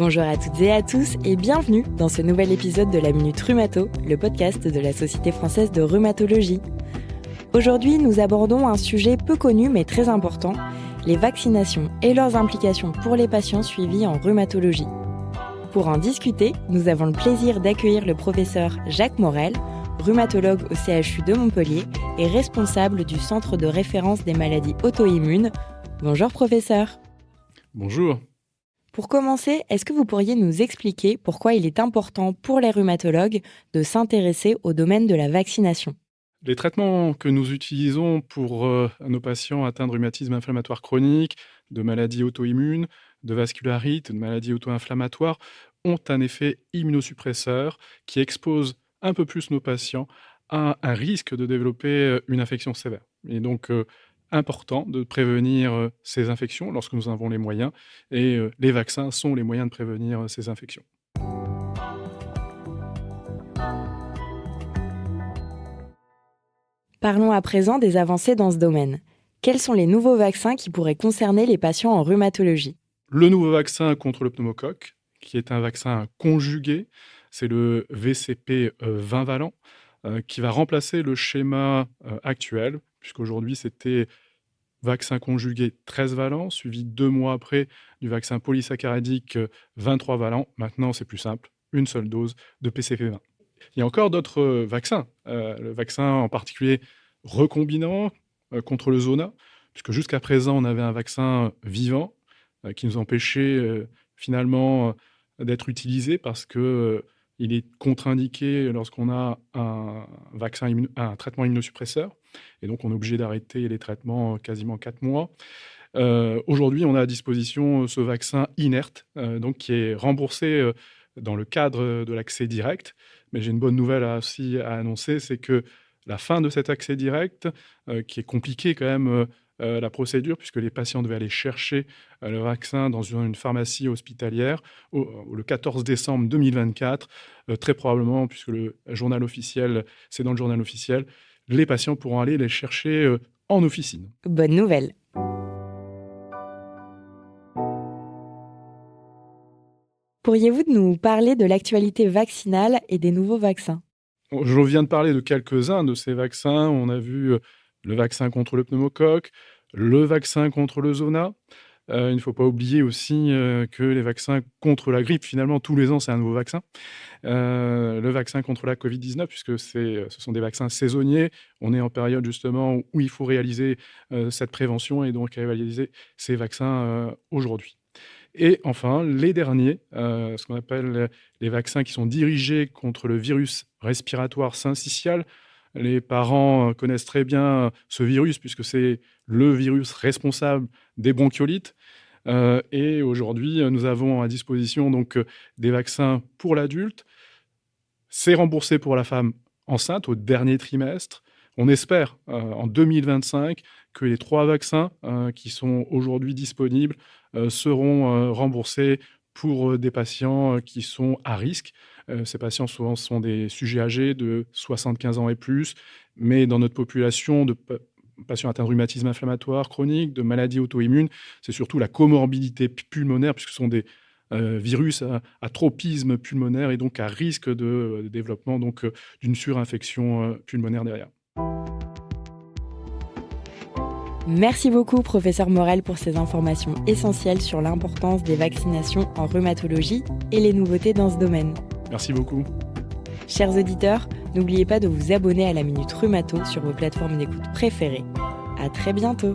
Bonjour à toutes et à tous et bienvenue dans ce nouvel épisode de la Minute Rhumato, le podcast de la Société française de rhumatologie. Aujourd'hui, nous abordons un sujet peu connu mais très important, les vaccinations et leurs implications pour les patients suivis en rhumatologie. Pour en discuter, nous avons le plaisir d'accueillir le professeur Jacques Morel, rhumatologue au CHU de Montpellier et responsable du Centre de référence des maladies auto-immunes. Bonjour professeur. Bonjour. Pour commencer, est-ce que vous pourriez nous expliquer pourquoi il est important pour les rhumatologues de s'intéresser au domaine de la vaccination ? Les traitements que nous utilisons pour nos patients atteints de rhumatisme inflammatoire chronique, de maladies auto-immunes, de vascularites, de maladies auto-inflammatoires ont un effet immunosuppresseur qui expose un peu plus nos patients à un risque de développer une infection sévère. Et donc, important de prévenir ces infections lorsque nous avons les moyens. Et les vaccins sont les moyens de prévenir ces infections. Parlons à présent des avancées dans ce domaine. Quels sont les nouveaux vaccins qui pourraient concerner les patients en rhumatologie ? Le nouveau vaccin contre le pneumocoque, qui est un vaccin conjugué, c'est le VCP 20 valent, qui va remplacer le schéma actuel, puisqu'aujourd'hui c'était vaccin conjugué 13 valents, suivi 2 mois après du vaccin polysaccharidique 23 valents. Maintenant c'est plus simple, une seule dose de PCV20. Il y a encore d'autres vaccins, le vaccin en particulier recombinant contre le zona, puisque jusqu'à présent on avait un vaccin vivant qui nous empêchait finalement d'être utilisé parce que il est contre-indiqué lorsqu'on a un traitement immunosuppresseur, et donc on est obligé d'arrêter les traitements quasiment 4 mois. Aujourd'hui, on a à disposition ce vaccin inerte, donc qui est remboursé dans le cadre de l'accès direct. Mais j'ai une bonne nouvelle aussi à annoncer, c'est que la fin de cet accès direct, qui est compliqué quand même, la procédure, puisque les patients devaient aller chercher le vaccin dans une pharmacie hospitalière le 14 décembre 2024. Très probablement, puisque c'est dans le journal officiel, les patients pourront aller les chercher en officine. Bonne nouvelle. Pourriez-vous nous parler de l'actualité vaccinale et des nouveaux vaccins ? Je viens de parler de quelques-uns de ces vaccins. On a vu le vaccin contre le pneumocoque, le vaccin contre le zona. Il ne faut pas oublier aussi que les vaccins contre la grippe, finalement, tous les ans, c'est un nouveau vaccin. Le vaccin contre la Covid-19, puisque ce sont des vaccins saisonniers. On est en période, justement, où il faut réaliser cette prévention et donc réaliser ces vaccins aujourd'hui. Et enfin, les derniers, ce qu'on appelle les vaccins qui sont dirigés contre le virus respiratoire syncytial. Les parents connaissent très bien ce virus puisque c'est le virus responsable des bronchiolites. Et aujourd'hui, nous avons à disposition donc des vaccins pour l'adulte. C'est remboursé pour la femme enceinte au dernier trimestre. On espère en 2025 que les 3 vaccins qui sont aujourd'hui disponibles seront remboursés pour des patients qui sont à risque. Ces patients souvent sont des sujets âgés de 75 ans et plus, mais dans notre population de patients atteints de rhumatisme inflammatoire chronique, de maladies auto-immunes, c'est surtout la comorbidité pulmonaire, puisque ce sont des virus à tropisme pulmonaire et donc à risque de développement d'une surinfection pulmonaire derrière. Merci beaucoup, professeur Morel, pour ces informations essentielles sur l'importance des vaccinations en rhumatologie et les nouveautés dans ce domaine. Merci beaucoup. Chers auditeurs, n'oubliez pas de vous abonner à la Minute Rhumato sur vos plateformes d'écoute préférées. À très bientôt.